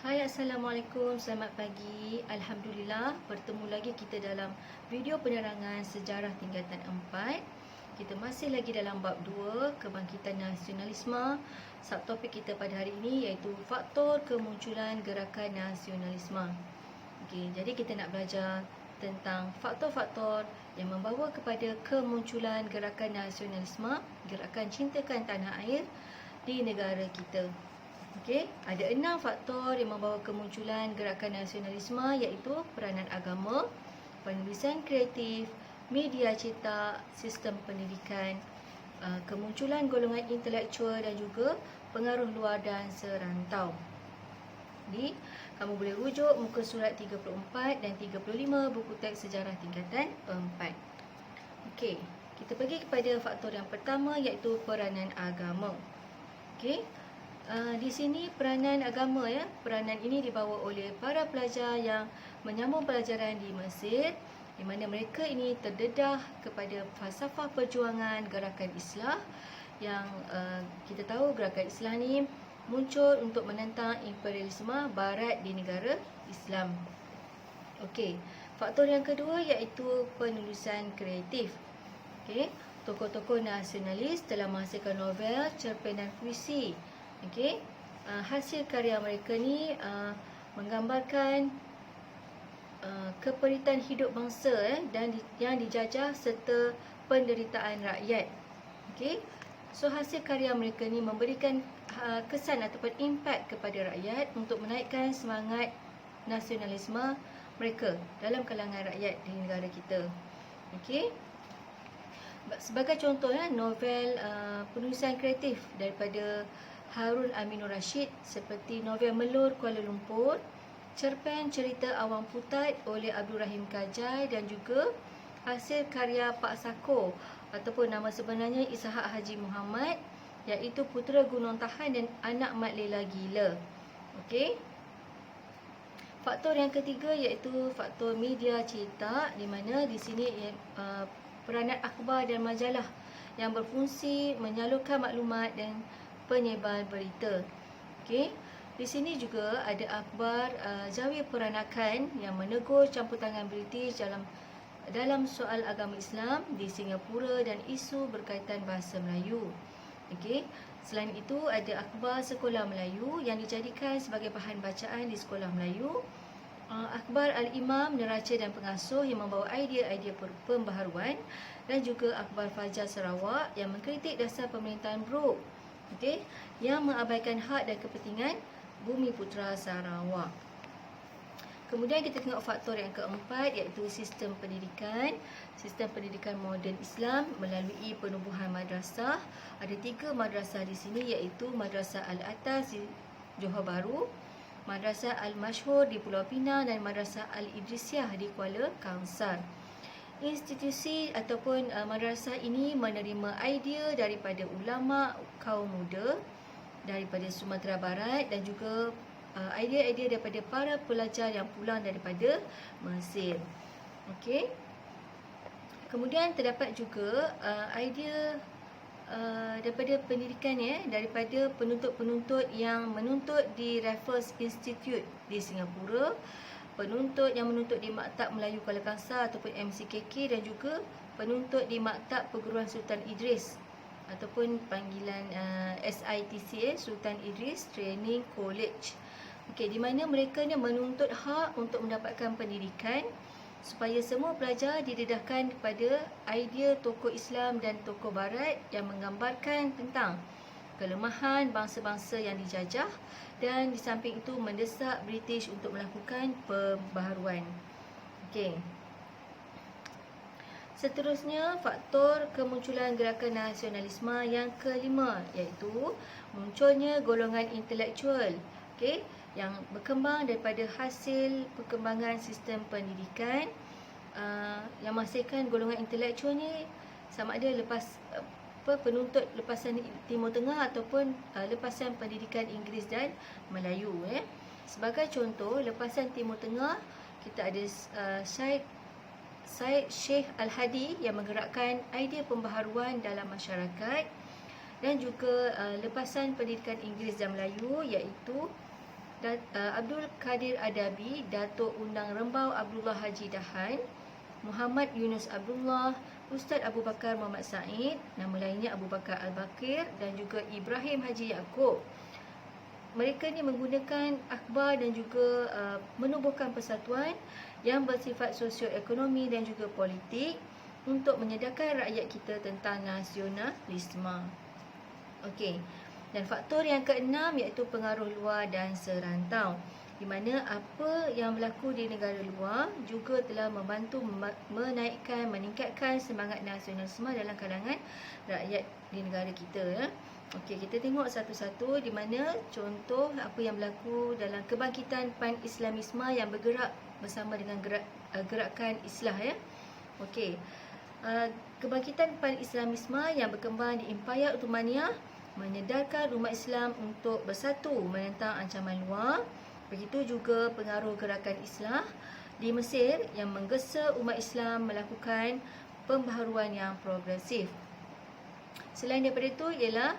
Hai, Assalamualaikum, selamat pagi. Alhamdulillah, bertemu lagi kita dalam video penerangan sejarah tingkatan 4. Kita masih lagi dalam bab 2, kebangkitan nasionalisme. Subtopik kita pada hari ini iaitu faktor kemunculan gerakan nasionalisme. Okey, jadi kita nak belajar tentang faktor-faktor yang membawa kepada kemunculan gerakan nasionalisme, gerakan cintakan tanah air di negara kita. Okey, ada 6 faktor yang membawa kemunculan gerakan nasionalisme, iaitu peranan agama, penulisan kreatif, media cetak, sistem pendidikan, kemunculan golongan intelektual dan juga pengaruh luar dan serantau. Jadi, kamu boleh rujuk muka surat 34 dan 35 buku teks sejarah tingkatan 4. Okey, kita pergi kepada faktor yang pertama, iaitu peranan agama. Okey. Di sini peranan agama, peranan ini dibawa oleh para pelajar yang menyambung pelajaran di Mesir, di mana mereka ini terdedah kepada falsafah perjuangan gerakan Islah yang kita tahu gerakan Islah ni muncul untuk menentang imperialisme barat di negara Islam. Okey, faktor yang kedua iaitu penulisan kreatif. Okey, tokoh-tokoh nasionalis telah menghasilkan novel, cerpen dan puisi. Okey, hasil karya mereka ni menggambarkan keperitan hidup bangsa dan yang dijajah serta penderitaan rakyat. Okey, so hasil karya mereka ni memberikan kesan ataupun impak kepada rakyat untuk menaikkan semangat nasionalisme mereka dalam kalangan rakyat di negara kita. Okey, sebagai contoh novel penulisan kreatif daripada Harun Aminur Rashid seperti novel Melur Kuala Lumpur, cerpen cerita Awang Putat oleh Abdul Rahim Kajai dan juga hasil karya Pak Sako ataupun nama sebenarnya Ishak Haji Muhammad, iaitu Putera Gunung Tahan dan Anak Mat Lela Gila. Okey. Faktor yang ketiga iaitu faktor media cetak, di mana di sini peranan akhbar dan majalah yang berfungsi menyalurkan maklumat dan penyebar berita. Okey, di sini juga ada akhbar Zawi Peranakan yang menegur campur tangan British dalam soal agama Islam di Singapura dan isu berkaitan bahasa Melayu. Okey, selain itu ada akhbar Sekolah Melayu yang dijadikan sebagai bahan bacaan di sekolah Melayu. Akhbar Al-Imam, Neraca dan Pengasuh yang membawa idea-idea pembaharuan, dan juga akhbar Fajar Sarawak yang mengkritik dasar pemerintahan Brooke. Okey, yang mengabaikan hak dan kepentingan Bumi Putera Sarawak. Kemudian kita tengok faktor yang keempat, iaitu sistem pendidikan. Sistem pendidikan moden Islam melalui penubuhan madrasah. Ada 3 madrasah di sini, iaitu Madrasah Al-Atas di Johor Bahru, Madrasah Al-Mashhur di Pulau Pinang dan Madrasah Al-Idrisiah di Kuala Kangsar. Institusi ataupun madrasah ini menerima idea daripada ulama kaum muda daripada Sumatera Barat dan juga idea-idea daripada para pelajar yang pulang daripada Mesir. Okey. Kemudian terdapat juga idea daripada pendidikan daripada penuntut-penuntut yang menuntut di Raffles Institute di Singapura, penuntut yang menuntut di Maktab Melayu Kuala Kangsar ataupun MCKK, dan juga penuntut di Maktab Perguruan Sultan Idris ataupun panggilan SITC, Sultan Idris Training College. Okey, di mana mereka ni menuntut hak untuk mendapatkan pendidikan supaya semua pelajar didedahkan kepada idea tokoh Islam dan tokoh Barat yang menggambarkan tentang kelemahan bangsa-bangsa yang dijajah, dan di samping itu mendesak British untuk melakukan pembaharuan. Okey. Seterusnya, faktor kemunculan gerakan nasionalisme yang kelima, iaitu munculnya golongan intelektual. Okey, yang berkembang daripada hasil perkembangan sistem pendidikan yang menghasilkan golongan intelektual ni sama ada lepas penuntut lepasan Timur Tengah ataupun lepasan pendidikan Inggeris dan Melayu. Sebagai contoh, lepasan Timur Tengah kita ada Syed Sheikh Al-Hadi yang menggerakkan idea pembaharuan dalam masyarakat, dan juga lepasan pendidikan Inggeris dan Melayu iaitu Abdul Kadir Adabi, Datuk Undang Rembau Abdullah Haji Dahan, Muhammad Yunus Abdullah, Ustaz Abu Bakar Muhammad Said, nama lainnya Abu Bakar Al-Bakir, dan juga Ibrahim Haji Yaakob. Mereka ni menggunakan akhbar dan juga menubuhkan persatuan yang bersifat sosioekonomi dan juga politik untuk menyedarkan rakyat kita tentang nasionalisme. Okey. Dan faktor yang keenam iaitu pengaruh luar dan serantau, di mana apa yang berlaku di negara luar juga telah membantu meningkatkan semangat nasionalisme dalam kalangan rakyat di negara kita, ya. Okey, kita tengok satu-satu, di mana contoh apa yang berlaku dalam kebangkitan pan-Islamisme yang bergerak bersama dengan gerakan Islah, ya. Okey. Kebangkitan pan-Islamisme yang berkembang di Empayar Ottomania menyedarkan umat Islam untuk bersatu menentang ancaman luar. Begitu juga pengaruh gerakan Islah di Mesir yang menggesa umat Islam melakukan pembaharuan yang progresif. Selain daripada itu ialah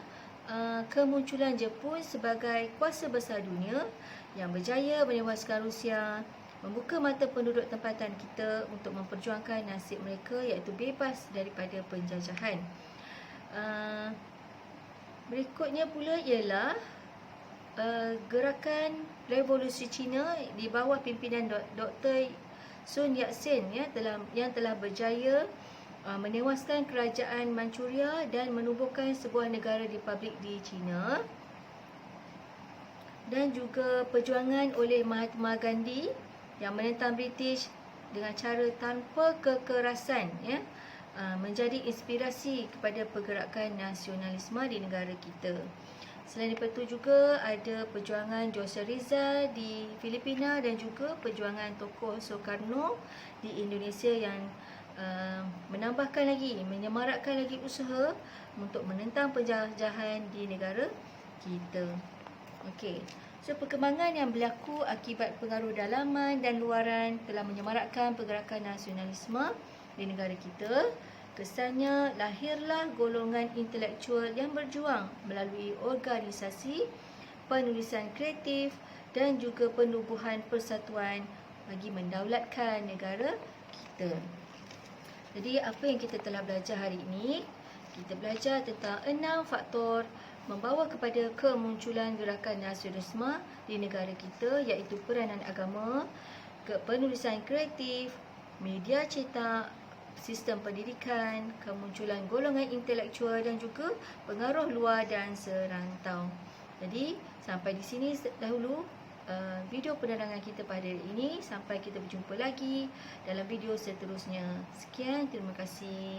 kemunculan Jepun sebagai kuasa besar dunia yang berjaya menewaskan Rusia, membuka mata penduduk tempatan kita untuk memperjuangkan nasib mereka iaitu bebas daripada penjajahan. Berikutnya pula ialah gerakan revolusi Cina di bawah pimpinan Dr. Sun Yat-sen, ya, yang telah berjaya menewaskan kerajaan Manchuria dan menubuhkan sebuah negara republik di China. Dan juga perjuangan oleh Mahatma Gandhi yang menentang British dengan cara tanpa kekerasan, ya, menjadi inspirasi kepada pergerakan nasionalisme di negara kita. Selain daripada itu juga ada perjuangan Jose Rizal di Filipina dan juga perjuangan tokoh Soekarno di Indonesia yang menyemarakkan lagi usaha untuk menentang penjajahan di negara kita. Okey. So, perkembangan yang berlaku akibat pengaruh dalaman dan luaran telah menyemarakkan pergerakan nasionalisme di negara kita. Kesannya lahirlah golongan intelektual yang berjuang melalui organisasi, penulisan kreatif dan juga penubuhan persatuan bagi mendaulatkan negara kita. Jadi apa yang kita telah belajar hari ini? Kita belajar tentang 6 faktor membawa kepada kemunculan gerakan nasionalisme di negara kita, iaitu peranan agama, penulisan kreatif, media cetak, sistem pendidikan, kemunculan golongan intelektual dan juga pengaruh luar dan serantau. Jadi sampai di sini dahulu video penerangan kita pada hari ini. Sampai kita berjumpa lagi dalam video seterusnya. Sekian, terima kasih.